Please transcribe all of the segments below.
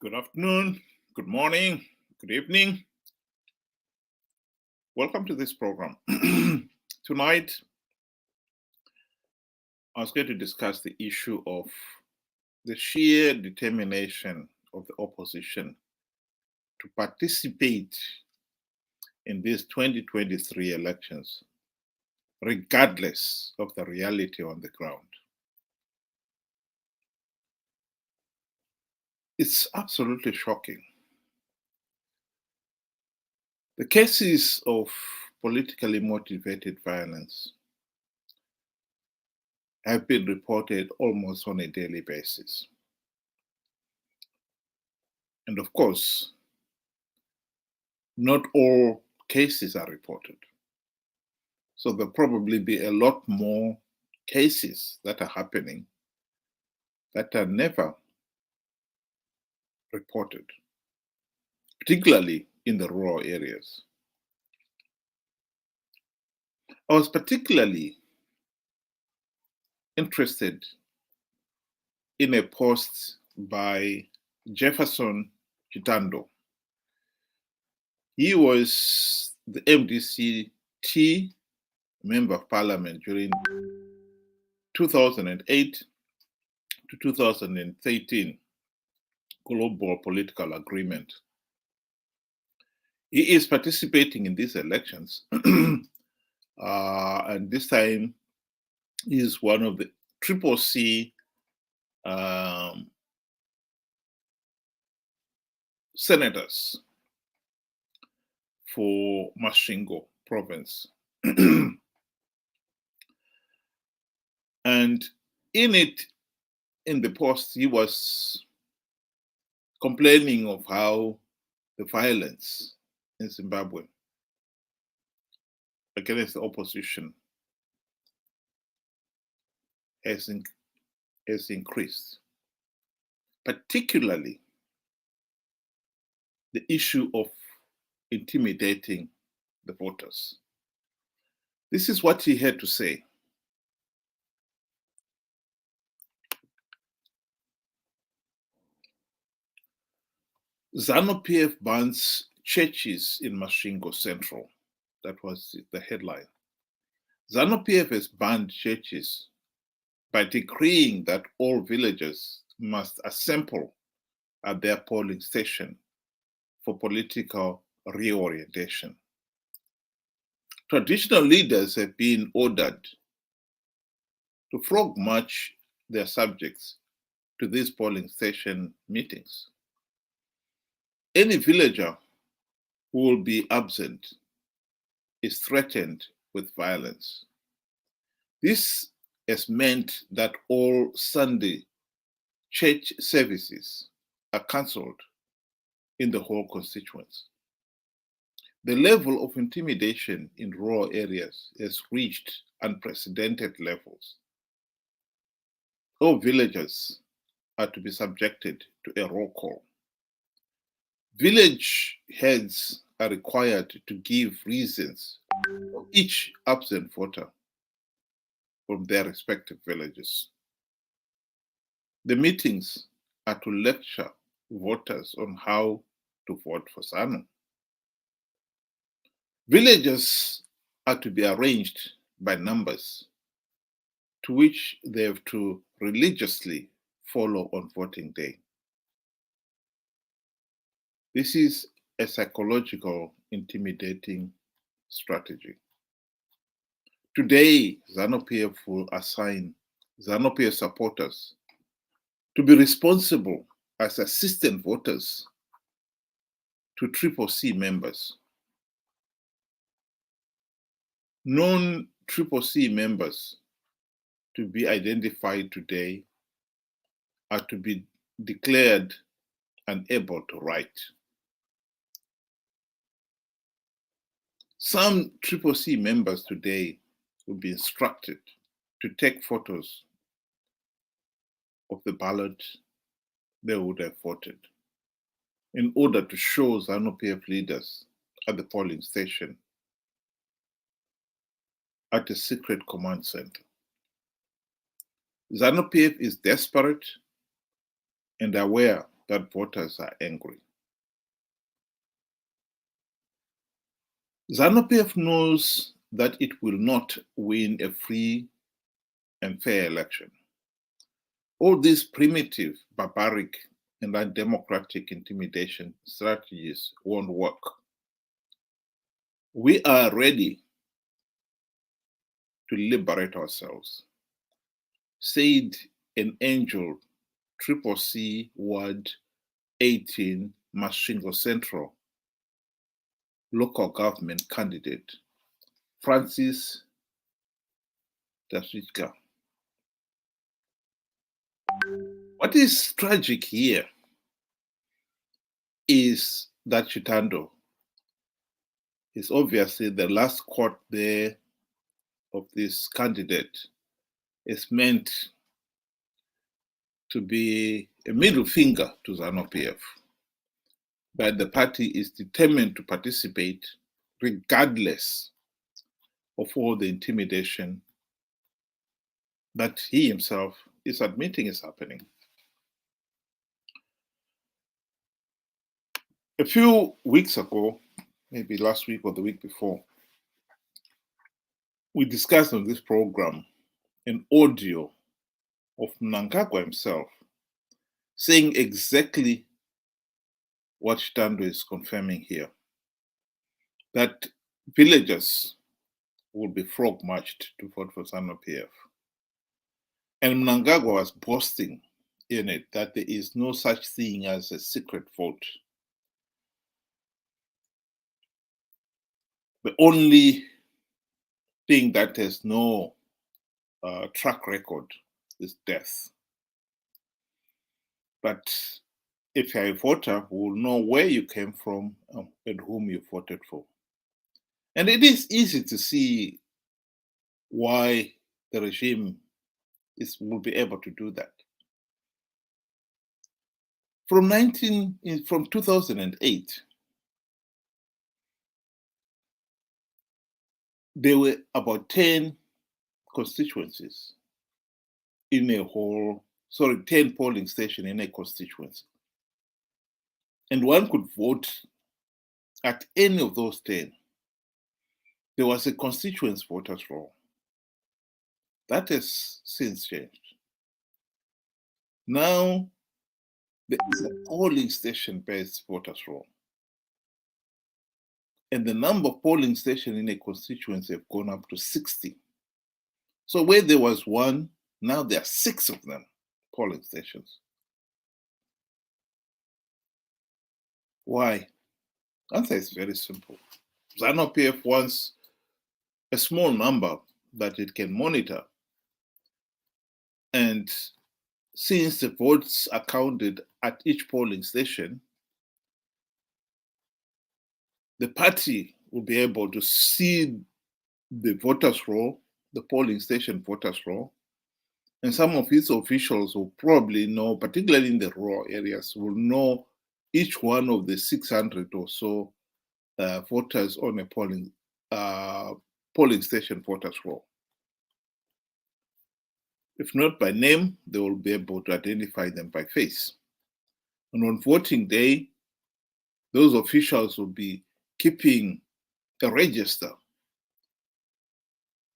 Good afternoon, good morning, good evening. Welcome to this program. Tonight, I was going to discuss the issue of the sheer determination of the opposition to participate in these 2023 elections, regardless of the reality on the ground. It's absolutely shocking. The cases of politically motivated violence have been reported almost on a daily basis. And of course, not all cases are reported. So there'll probably be a lot more cases that are happening that are never reported, particularly in the rural areas. I was particularly interested in a post by Jefferson Chitando. He was the MDCT Member of Parliament during 2008 to 2013 global political agreement. He is participating in these elections, and this time he is one of the CCC senators for Masvingo province. And in the post, he was complaining of how the violence in Zimbabwe against the opposition has increased, particularly the issue of intimidating the voters. This is what he had to say. ZanuPF bans churches in Masvingo Central. That was the headline. ZanuPF has banned churches by decreeing that all villagers must assemble at their polling station for political reorientation. Traditional leaders have been ordered to frogmarch their subjects to these polling station meetings. Any villager who will be absent is threatened with violence. This has meant that all Sunday church services are cancelled in the whole constituency. The level of intimidation in rural areas has reached unprecedented levels. All villagers are to be subjected to a roll call. Village heads are required to give reasons for each absent voter from their respective villages. The meetings are to lecture voters on how to vote for ZANU. Villages are to be arranged by numbers, to which they have to religiously follow on voting day. This is a psychological intimidating strategy. Today, ZanuPF will assign ZanuPF supporters to be responsible as assistant voters to CCC members. Non-CCC members to be identified today are to be declared unable to write. Some CCC members today will be instructed to take photos of the ballot they would have voted in order to show ZanuPF leaders at the polling station at a secret command center. ZanuPF is desperate and aware that voters are angry. ZanuPF knows that it will not win a free and fair election. All these primitive, barbaric, and undemocratic intimidation strategies won't work. We are ready to liberate ourselves, said an angel CCC Ward 18 Masvingo Central local government candidate, Francis Daswitka. What is tragic here is that Chitando is obviously the last court there of this candidate is meant to be a middle finger to ZanuPF. But the party is determined to participate regardless of all the intimidation that he himself is admitting is happening. A few weeks ago, maybe last week or the week before, we discussed on this program an audio of Mnangagwa himself saying exactly what Chitando is confirming here, that villagers will be frog marched to vote for ZanuPF. And Mnangagwa was boasting in it that there is no such thing as a secret vote. The only thing that has no track record is death. But if you're a voter, we will know where you came from and whom you voted for. And it is easy to see why the regime will be able to do that. From 2008, there were about 10 constituencies in a 10 polling stations in a constituency. And one could vote at any of those 10. There was a constituency voters roll. That has since changed. Now, there is a polling station-based voters roll. And the number of polling stations in a constituency have gone up to 60. So where there was one, now there are 6 of them, polling stations. Why? The answer is very simple. ZanuPF wants a small number that it can monitor. And since the votes are counted at each polling station, the party will be able to see the voters roll, the polling station voters roll, and some of its officials will probably know, particularly in the rural areas, will know each one of the 600 or so voters on a polling station voters roll. If not by name, they will be able to identify them by face. And on voting day, those officials will be keeping a register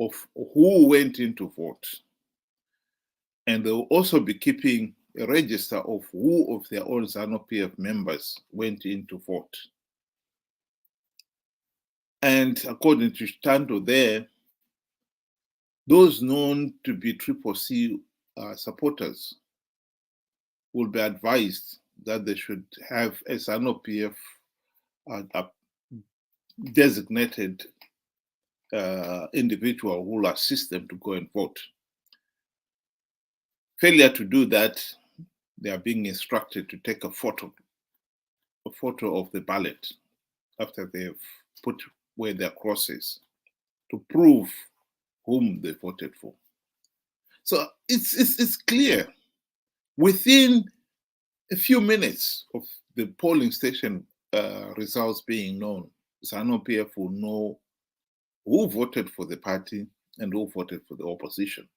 of who went in to vote. And they will also be keeping a register of who of their own ZanuPF members went in to vote. And according to Chitando there, those known to be CCC supporters will be advised that they should have a ZanuPF designated individual who will assist them to go and vote. Failure to do that, they are being instructed to take a photo of the ballot after they have put where their cross is to prove whom they voted for. So it's clear. Within a few minutes of the polling station results being known, ZanuPF will know who voted for the party and who voted for the opposition.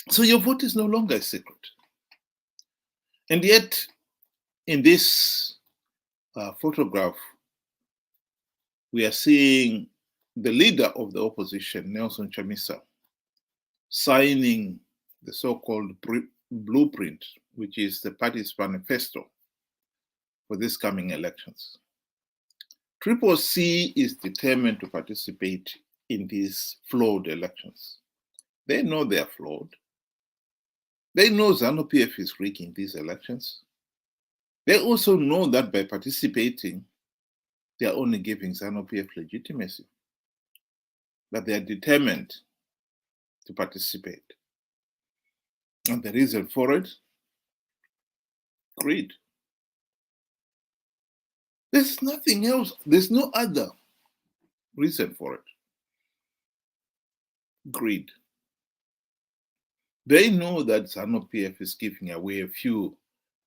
So your vote is no longer a secret. And yet, in this photograph, we are seeing the leader of the opposition, Nelson Chamisa, signing the so-called blueprint, which is the party's manifesto for these coming elections. CCC is determined to participate in these flawed elections. They know they are flawed. They know ZanuPF is rigging these elections. They also know that by participating, they are only giving ZanuPF legitimacy. But they are determined to participate. And the reason for it, greed. There's nothing else. There's no other reason for it. Greed. They know that ZanuPF is giving away a few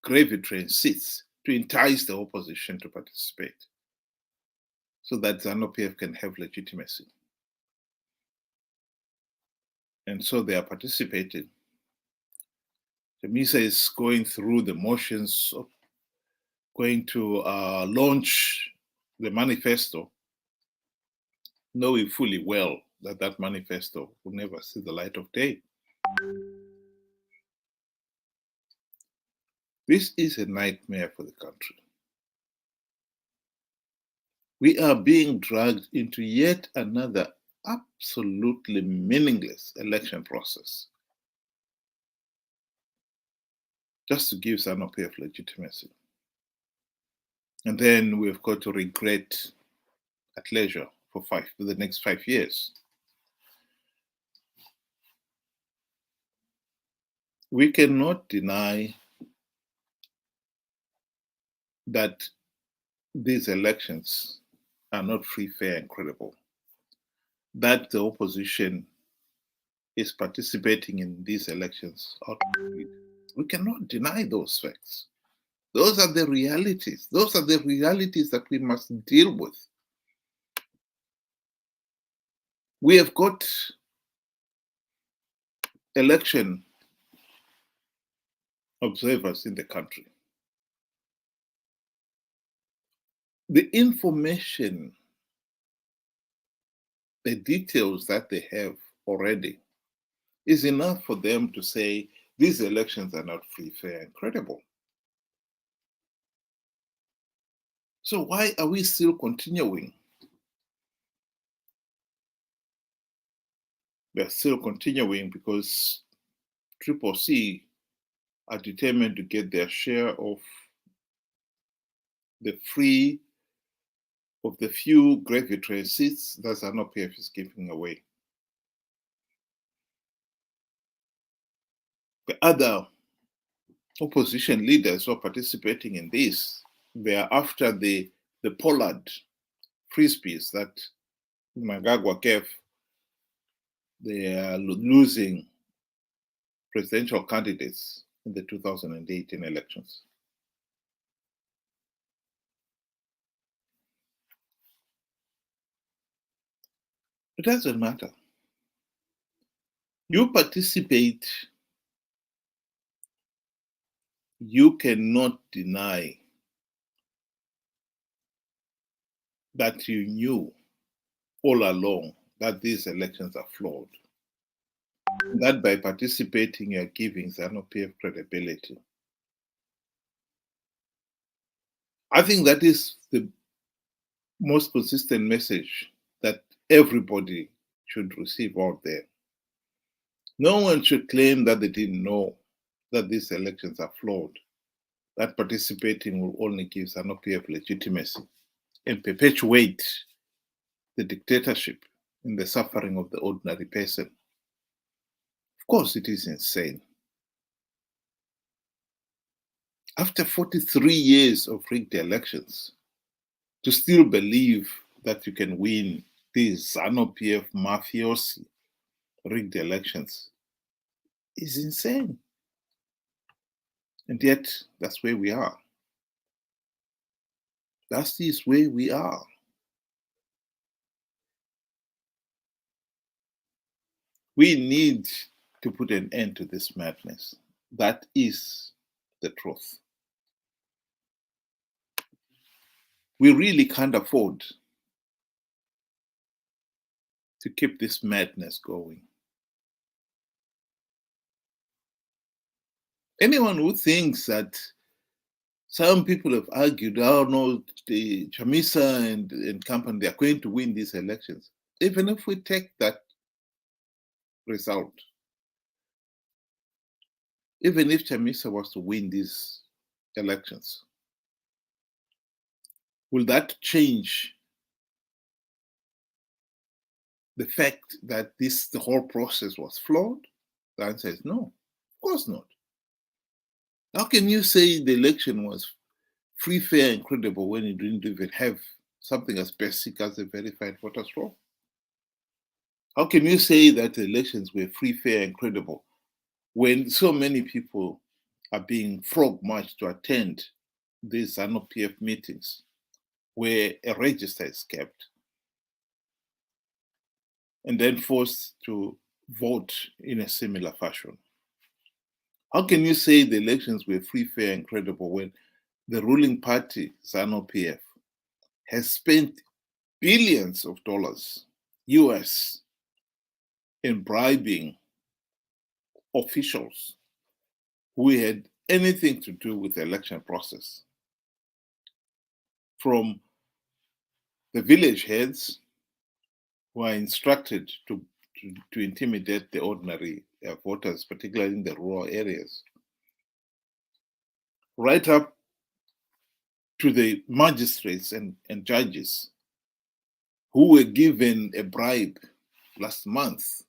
gravy train seats to entice the opposition to participate so that ZanuPF can have legitimacy. And so they are participating. Chamisa is going through the motions of going to launch the manifesto, knowing fully well that that manifesto will never see the light of day. This is a nightmare for the country. We are being dragged into yet another absolutely meaningless election process just to give ZanuPF legitimacy. And then we've got to regret at leisure for the next 5 years. We cannot deny that these elections are not free, fair, and credible, that the opposition is participating in these elections out of greed. We cannot deny those facts. Those are the realities. Those are the realities that we must deal with. We have got election observers in the country. The information, the details that they have already is enough for them to say these elections are not free, fair, and credible. So why are we still continuing? We are still continuing because CCC are determined to get their share of the few gravy train seats that ZanuPF is giving away. The other opposition leaders who are participating in this, they are after the Pollard frisbees that Mnangagwa gave. They are losing presidential candidates in the 2018 elections. It doesn't matter. You participate, you cannot deny that you knew all along that these elections are flawed. That by participating, you're giving ZanuPF credibility. I think that is the most consistent message that everybody should receive out there. No one should claim that they didn't know that these elections are flawed, that participating will only give ZanuPF legitimacy and perpetuate the dictatorship and the suffering of the ordinary person. Of course, it is insane. After 43 years of rigged elections, to still believe that you can win these ZanuPF mafiosi rigged elections is insane. And yet, that's where we are. That is where we are. We need to put an end to this madness. That is the truth. We really can't afford to keep this madness going. Anyone who thinks that some people have argued, oh no, the Chamisa and company, they are going to win these elections. Even if we take that result, even if Chamisa was to win these elections, will that change the fact that the whole process was flawed? The answer is no, of course not. How can you say the election was free, fair, and credible when you didn't even have something as basic as a verified voters roll? How can you say that the elections were free, fair, and credible when so many people are being frog marched to attend these ZanuPF meetings where a register is kept and then forced to vote in a similar fashion? How can you say the elections were free, fair, and credible when the ruling party, ZanuPF, has spent billions of dollars US in bribing officials who had anything to do with the election process, from the village heads who are instructed to intimidate the ordinary voters, particularly in the rural areas, right up to the magistrates and judges who were given a bribe last month.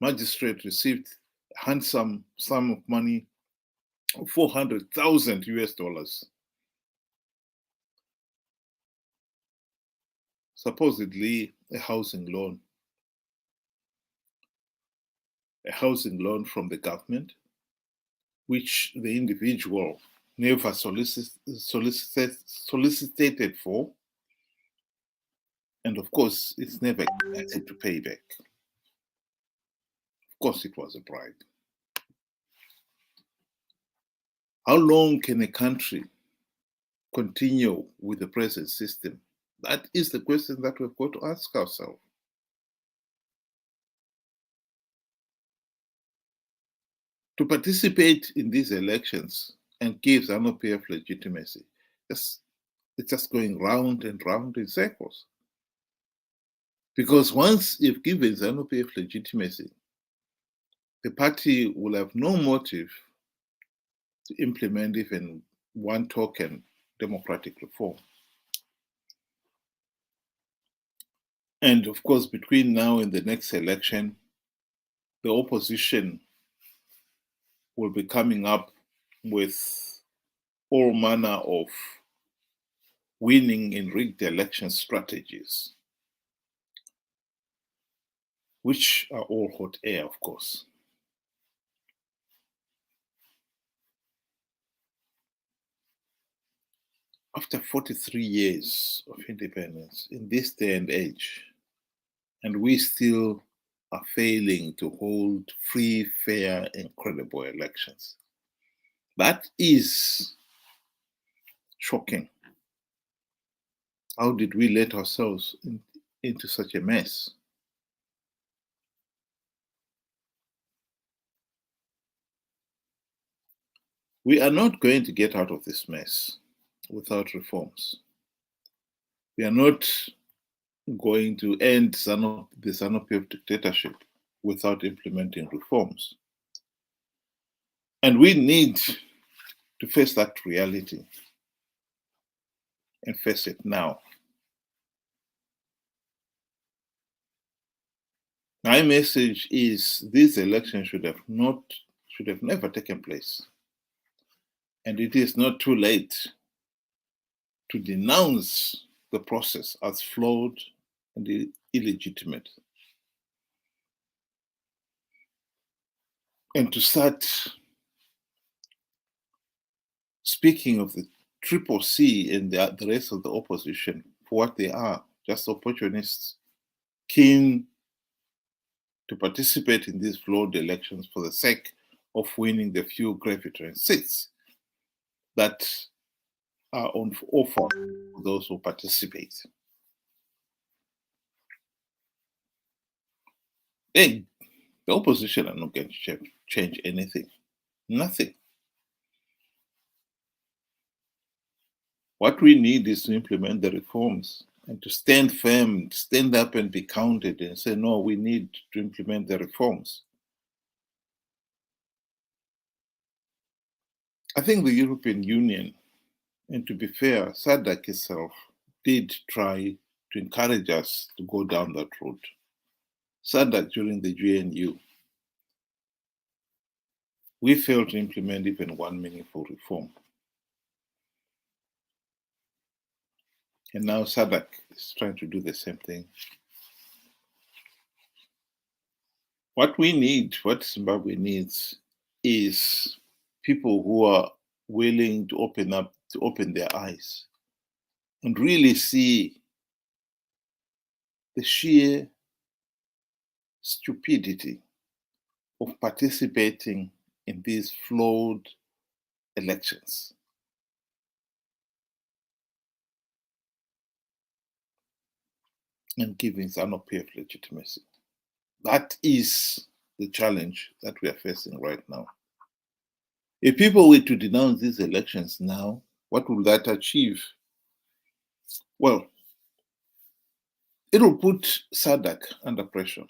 Magistrate received a handsome sum of money, 400,000 US dollars, supposedly a housing loan from the government, which the individual never solicited for, and of course, it's never expected to pay back. Of course, it was a bribe. How long can a country continue with the present system? That is the question that we've got to ask ourselves. To participate in these elections and give ZanuPF legitimacy, it's just going round and round in circles. Because once you've given ZanuPF legitimacy, the party will have no motive to implement even one token democratic reform. And of course, between now and the next election, the opposition will be coming up with all manner of winning in rigged election strategies, which are all hot air, of course. After 43 years of independence in this day and age, and we still are failing to hold free, fair, and credible elections. That is shocking. How did we let ourselves into such a mess? We are not going to get out of this mess without reforms. We are not going to end the ZanuPF dictatorship without implementing reforms. And we need to face that reality and face it now. My message is these elections should have never taken place. And it is not too late to denounce the process as flawed and illegitimate, and to start speaking of the CCC and the rest of the opposition for what they are, just opportunists keen to participate in these flawed elections for the sake of winning the few gravitary seats that are on offer for those who participate. Then the opposition are not going to change anything. Nothing. What we need is to implement the reforms and to stand firm, stand up and be counted and say, no, we need to implement the reforms. I think the European Union, and to be fair, SADC itself did try to encourage us to go down that route. SADC during the GNU, we failed to implement even one meaningful reform. And now SADC is trying to do the same thing. What we need, what Zimbabwe needs, is people who are willing to open their eyes and really see the sheer stupidity of participating in these flawed elections. And giving ZanuPF legitimacy. That is the challenge that we are facing right now. If people were to denounce these elections now, what will that achieve? Well, it will put SADC under pressure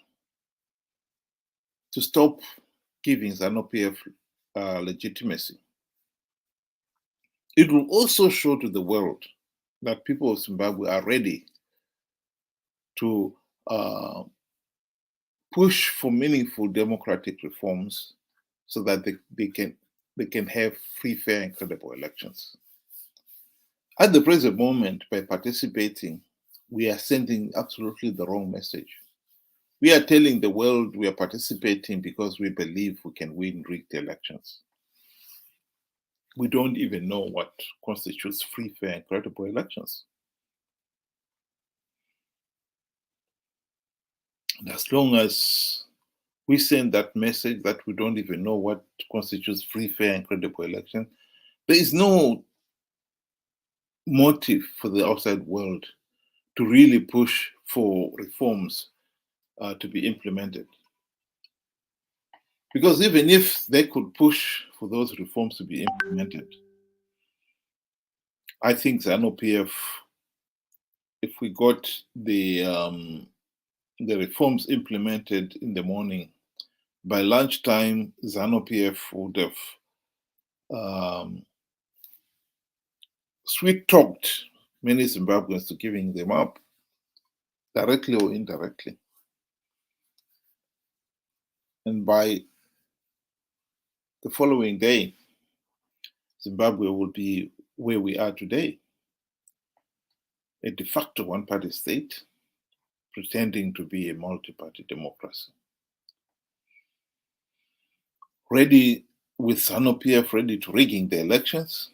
to stop giving ZanuPF legitimacy. It will also show to the world that people of Zimbabwe are ready to push for meaningful democratic reforms so that they can have free, fair, and credible elections. At the present moment, by participating, we are sending absolutely the wrong message. We are telling the world we are participating because we believe we can win rigged elections. We don't even know what constitutes free, fair, and credible elections. And as long as we send that message that we don't even know what constitutes free, fair, and credible election, there is no motive for the outside world to really push for reforms to be implemented. Because even if they could push for those reforms to be implemented, I think ZanuPF, if we got the reforms implemented in the morning, by lunchtime, ZanuPF would have sweet-talked many Zimbabweans to giving them up, directly or indirectly. And by the following day, Zimbabwe will be where we are today, a de facto one-party state, pretending to be a multi-party democracy. Ready with ZanuPF ready to rigging the elections,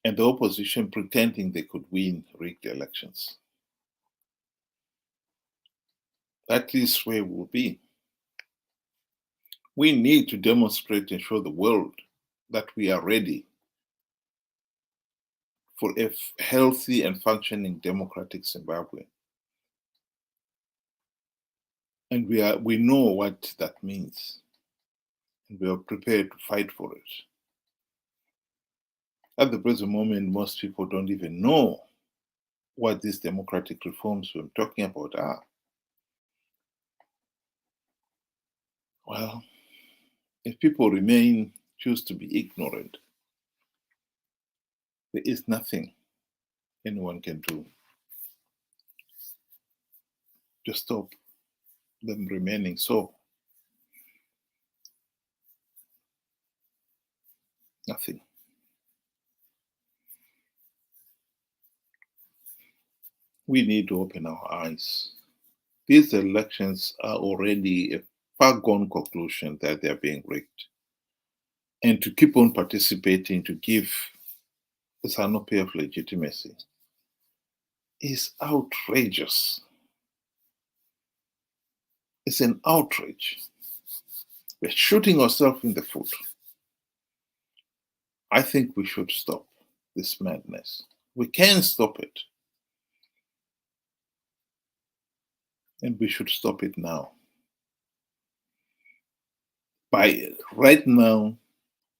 and the opposition pretending they could win rigged elections. That is where we'll be. We need to demonstrate and show the world that we are ready for a healthy and functioning democratic Zimbabwe. And we know what that means. And we are prepared to fight for it. At the present moment, most people don't even know what these democratic reforms we're talking about are. Well, if people choose to be ignorant, there is nothing anyone can do to stop them remaining so. Nothing. We need to open our eyes. These elections are already a far-gone conclusion that they are being rigged. And to keep on participating to give ZanuPF legitimacy is outrageous. It's an outrage. We're shooting ourselves in the foot. I think we should stop this madness. We can stop it. And we should stop it now. By right now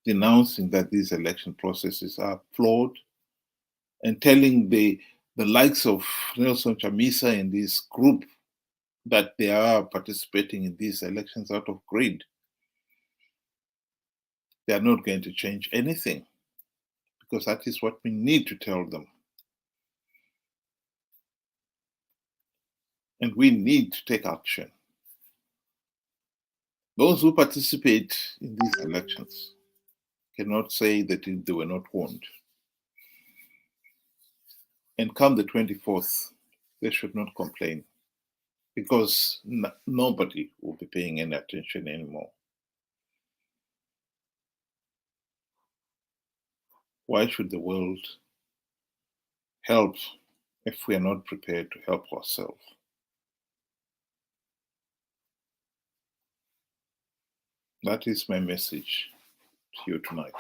denouncing that these election processes are flawed and telling the likes of Nelson Chamisa and this group that they are participating in these elections out of greed. They are not going to change anything, because that is what we need to tell them. And we need to take action. Those who participate in these elections cannot say that they were not warned. And come the 24th, they should not complain, because nobody will be paying any attention anymore. Why should the world help if we are not prepared to help ourselves? That is my message to you tonight.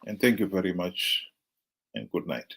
And thank you very much, and good night.